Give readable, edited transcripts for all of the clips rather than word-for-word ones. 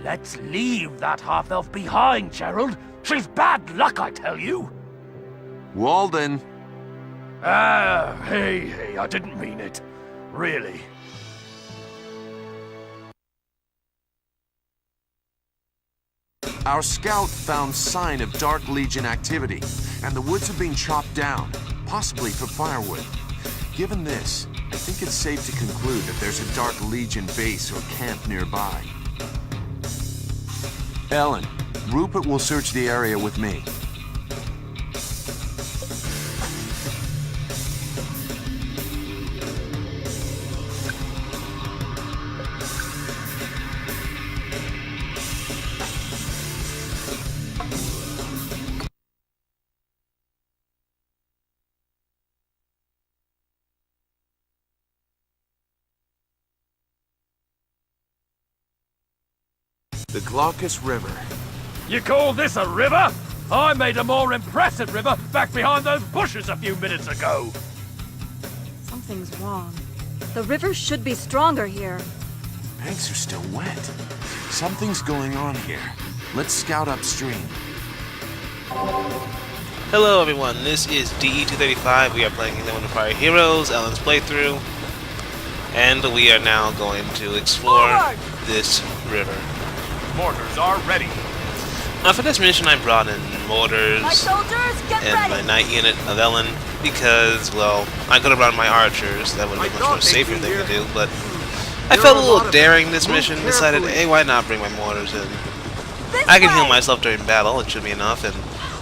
Let's leave that half-elf behind, Gerald. She's bad luck, I tell you. Walden. Hey, I didn't mean it. Really. Our scout found sign of Dark Legion activity, and the woods have been chopped down, possibly for firewood. Given this, I think it's safe to conclude that there's a Dark Legion base or camp nearby. Ellen, Rupert will search the area with me. The Glaucus River. You call this a river? I made a more impressive river back behind those bushes a few minutes ago. Something's wrong. The river should be stronger here. Banks are still wet. Something's going on here. Let's scout upstream. Hello everyone, this is DE235. We are playing Kingdom of Empire Heroes, Ellen's playthrough. And we are now going to explore this river. Mortars are ready. Now for this mission I brought in mortars My soldiers, get and ready! my knight unit of Ellen because, well, I could have brought my archers. That would have been a much more safer thing to do, but I felt a little daring this mission, decided, hey, why not bring my mortars in? I can heal myself during battle, it should be enough, and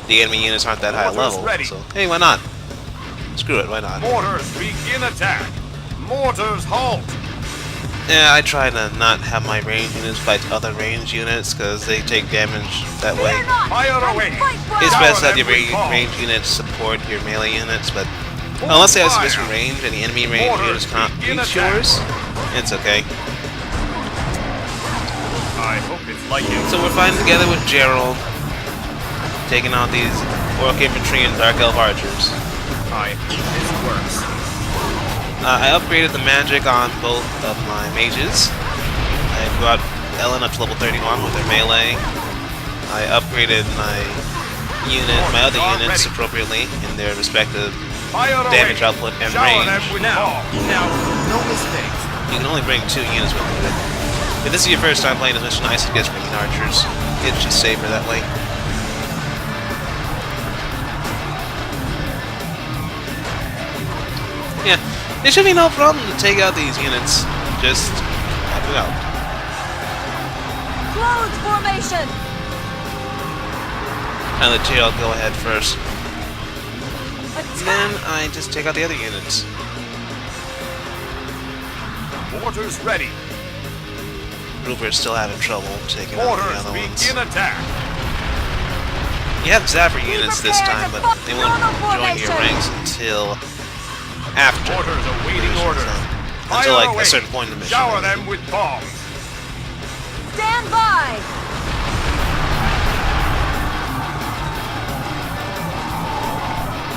the enemy units aren't that high level, so hey, why not? Screw it, why not? Mortars begin attack. Mortars halt. Yeah, I try to not have my range units fight other range units because they take damage that way. Fire away. It's best that your range units support your melee units, but unless they have sufficient range and the enemy range units can't reach yours, it's okay. I hope it's like you. So we're fighting together with Gerald, taking out these Orc Infantry and Dark Elf Archers. I hope this works. I upgraded the magic on both of my mages. I brought Ellen up to level 31 with her melee. I upgraded my other units appropriately in their respective damage output and range. Now, no mistakes. You can only bring 2 units with you. If this is your first time playing this mission, I suggest bringing archers. It's just safer that way. Yeah. It should be no problem to take out these units. Just help it out. Close formation! I let Gerald go ahead first. Attack! Then I just take out the other units. Mortars ready. Rupert's still having trouble taking out the Mortars other ones. begin attack. You have Zapper units this time, but they won't join your ranks until after. Mortars awaiting orders. Until like a certain point in the mission. Shower them with bombs. Stand by!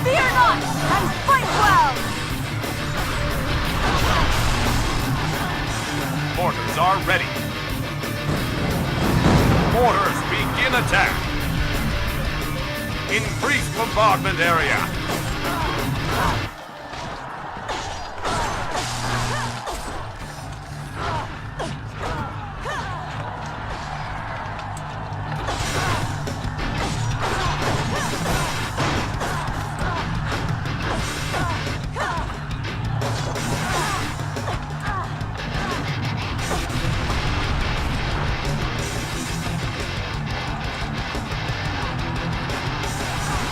Fear not, and fight well! Mortars are ready. Mortars begin attack. Increase bombardment area.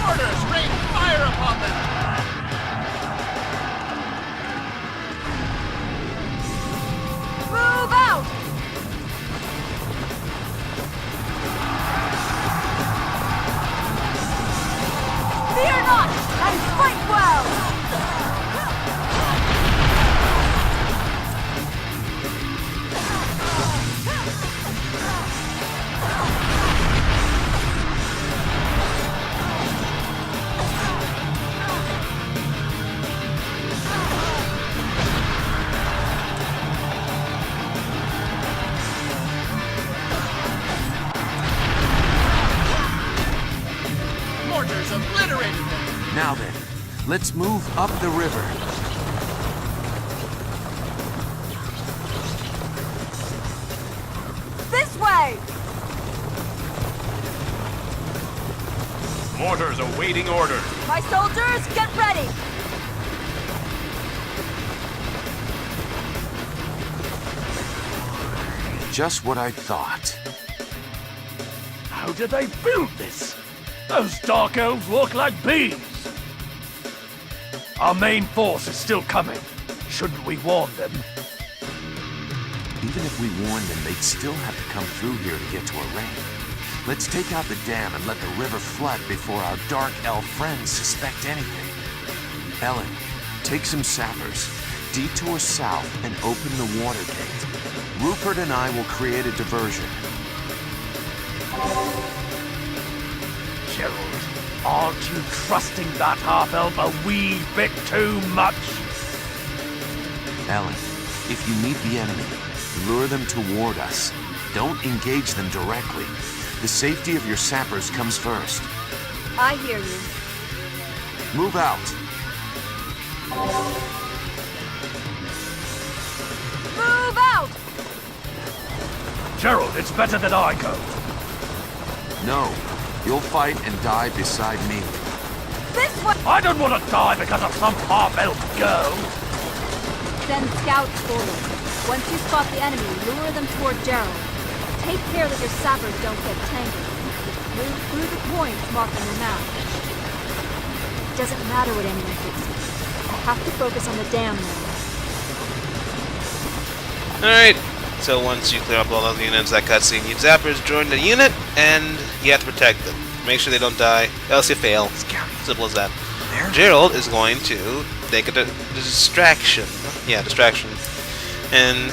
Mortars rain fire upon them! Let's move up the river. This way! Mortars awaiting orders. My soldiers, get ready! Just what I thought. How did they build this? Those dark elves walk like bees. Our main force is still coming. Shouldn't we warn them? Even if we warned them, they'd still have to come through here to get to a rain. Let's take out the dam and let the river flood before our dark elf friends suspect anything. Ellen, take some sappers, detour south, and open the water gate. Rupert and I will create a diversion. Gerald, aren't you trusting that half-elf a wee bit too much? Ellen, if you meet the enemy, lure them toward us. Don't engage them directly. The safety of your sappers comes first. I hear you. Move out. Move out! Gerald, it's better that I go. No, you'll fight and die beside me. This way! I don't want to die because of some half-elf girl. Send scouts forward. Once you spot the enemy, lure them toward Gerald. Take care that your sappers don't get tangled. Move through the points marked on your map. It doesn't matter what anyone thinks. I have to focus on the dam now. Alright, so once you clear up all those units, that cutscene, you zappers join the unit, and you have to protect them. Make sure they don't die, else you fail. Simple as that. Gerald is going to take a distraction. Yeah, distraction. And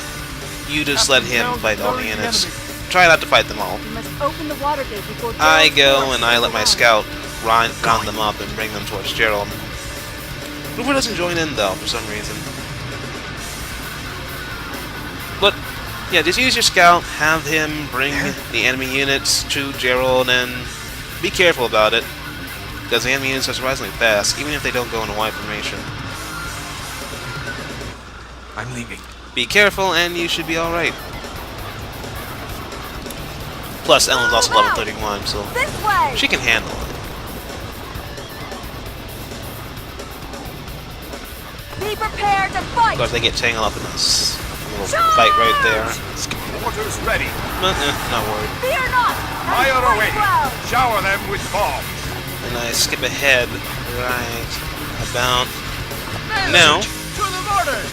you just let him fight all the units. Try not to fight them all. You must open the water gate before I Gerald's go force and I goes let my around. scout round them up and bring them towards Gerald. Rupert doesn't join in though, for some reason. But, yeah, just use your scout, have him bring the enemy units to Gerald, and be careful about it. Because the enemy units are surprisingly fast, even if they don't go in a wide formation. I'm leaving. Be careful and you should be alright. Plus, Ellen's also level 31, so This way! she can handle it. Be prepared to fight! Of course, they get tangled up in this little fight right there. Mortars ready. But, not worried. Fear not! Fire And fight away. well! Shower them with bombs. And I skip ahead right about now To the mortars.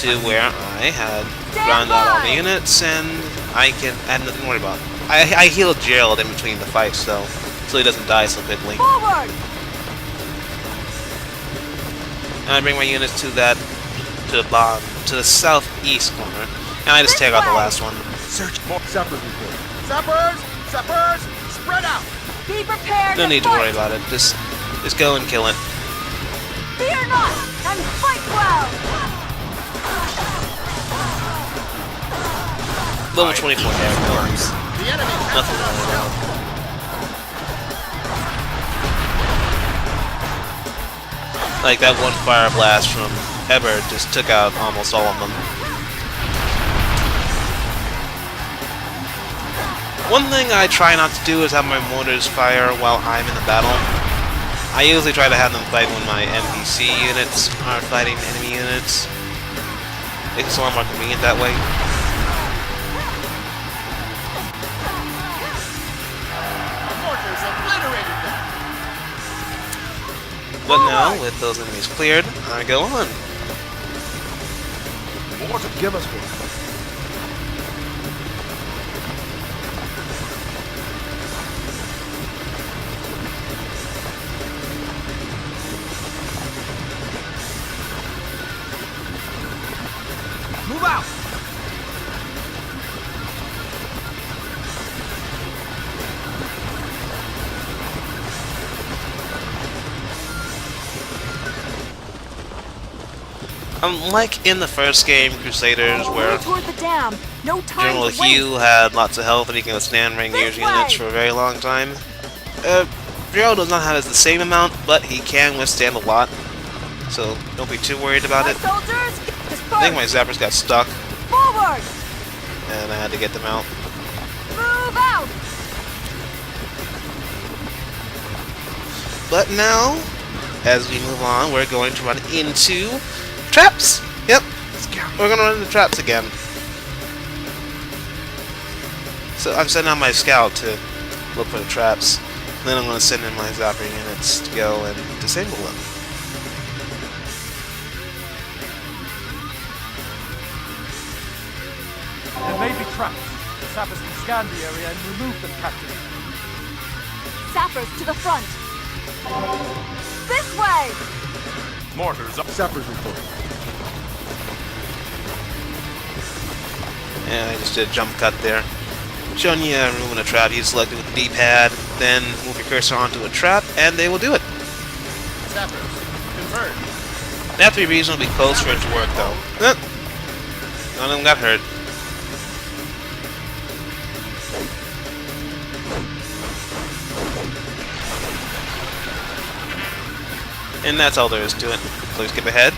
to where I had ground out all the units, and I had nothing to worry about. I healed Gerald in between the fights, though, so he doesn't die so quickly. Forward! And I bring my units to the southeast corner, and I just take out the last one. Search more sappers report. Sappers! Sappers! Spread out! Be prepared No need to fight. worry about it. Just go and kill it. Fear not! And fight well! Level 24 air guns. The enemy Nothing to worry about. Like that one fire blast from Ebert just took out almost all of them. One thing I try not to do is have my mortars fire while I'm in the battle. I usually try to have them fight when my NPC units are fighting enemy units. It's a lot more convenient that way. mortars obliterated them. But now, with those enemies cleared, I go on. Mortar, give us one. Move out! Unlike in the first game, Crusaders, where Move toward the dam. No time General to waste. Hugh had lots of health and he can withstand Rainier's This way! units for a very long time, Gerald does not have the same amount, but he can withstand a lot. So don't be too worried about it. Soldiers, I think my zappers got stuck, forward. and I had to get them out. Move out. But now, as we move on, we're going to run into traps. Yep, we're going to run into traps again. So I'm sending out my scout to look for the traps. And then I'm going to send in my zapper units to go and disable them. There may be traps. The sappers can scan the area and remove them, Captain. Sappers to the front. This way. Mortars up. Sappers report. And I just did a jump cut there. Showing you removing a trap, you select it with the D-pad, then move your cursor onto a trap, and they will do it. Sappers, convert. They have to be reasonably close for it to work, though. None of them got hurt. And that's all there is to it. Please skip ahead.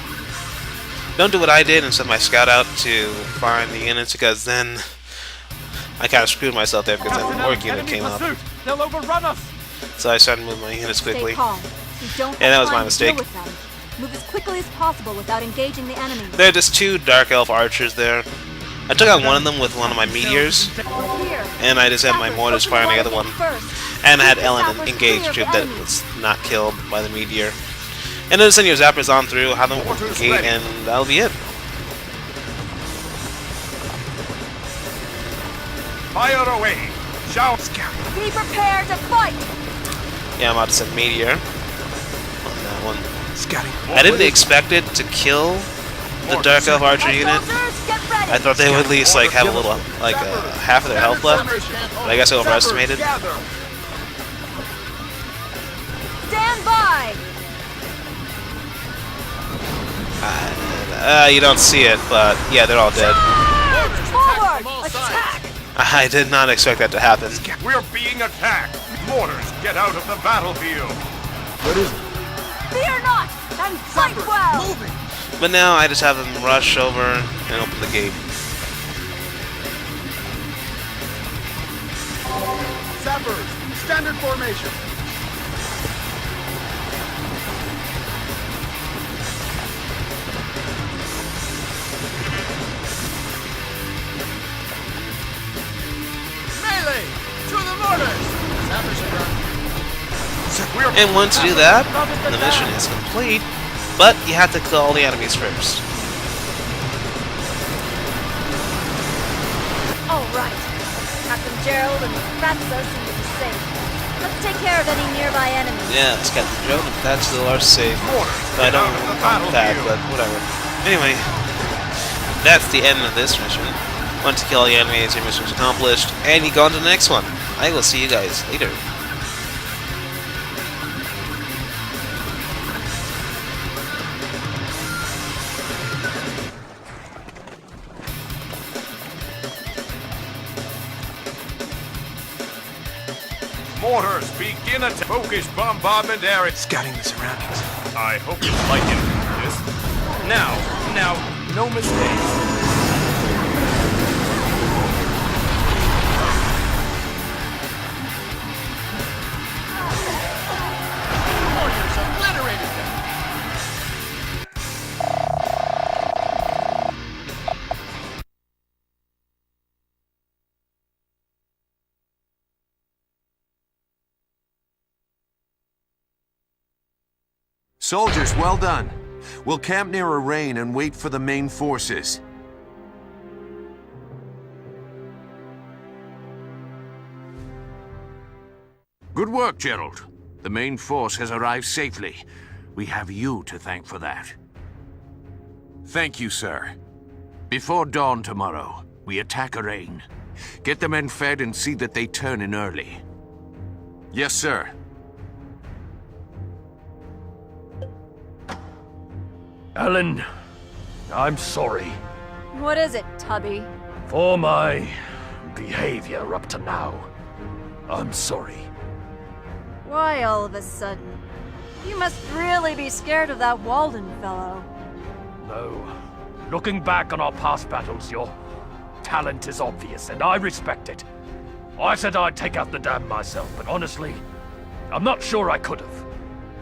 Don't do what I did and send my scout out to find the units, because then I kind of screwed myself there because then the work unit came up. They'll overrun us. So I started moving my units quickly. Stay calm. You don't have that was my time to deal mistake. with them. Move as quickly as possible without engaging the enemy. There are just 2 Dark Elf archers there. I took out one of them with one of my meteors, Here. and I just had my mortars fire on the other one. And I had Ellen engage a troop that was not killed by the meteor. And then send your zappers on through, have them work the gate, and that'll be it. Fire away. Shout. Be prepared to fight. Yeah, I'm about to send meteor on that one. Scouting. I didn't expect it to kill the Dark Elf archer unit. Soldiers, get ready. I thought they would at least like have a little, like half of their health left. But I guess I overestimated. Stand by. You don't see it, but yeah, they're all dead. Forward. Attack. I did not expect that to happen. We're being attacked. Mortars, get out of the battlefield. What is it? Fear not and fight well. But now I just have them rush over and open the gate. Sappers, standard formation. Melee to the mortars. Sappers are done. And once you do that, the mission is complete, but you have to kill all the enemies first. All right. Captain Gerald and Fatso seem to be safe. Let's take care of any nearby enemies. Yeah, it's Captain Joe and that's still our safe. But I don't know that, but whatever. Anyway, that's the end of this mission. Once you kill all the enemies, your mission is accomplished, and you go on to the next one. I will see you guys later. Mortars, begin a focus bombardment area. Scouting the surroundings. I hope you like it. This. Now, no mistakes. Mortars obliterated them. Soldiers, well done. We'll camp near a rain and wait for the main forces. Good work, Gerald. The main force has arrived safely. We have you to thank for that. Thank you, sir. Before dawn tomorrow, we attack Arraign. Get the men fed and see that they turn in early. Yes, sir. Ellen, I'm sorry What is it, Tubby? for my behavior up to now. I'm sorry. Why all of a sudden? You must really be scared of that Walden fellow. No. Looking back on our past battles, your talent is obvious, and I respect it. I said I'd take out the dam myself, but honestly, I'm not sure I could have.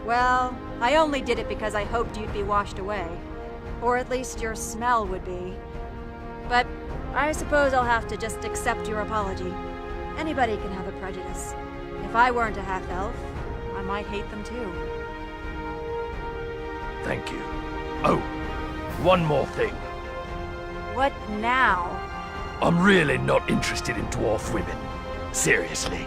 Well, I only did it because I hoped you'd be washed away. Or at least your smell would be. But I suppose I'll have to just accept your apology. Anybody can have a prejudice. If I weren't a half-elf, I might hate them too. Thank you. Oh, one more thing. What now? I'm really not interested in dwarf women. Seriously.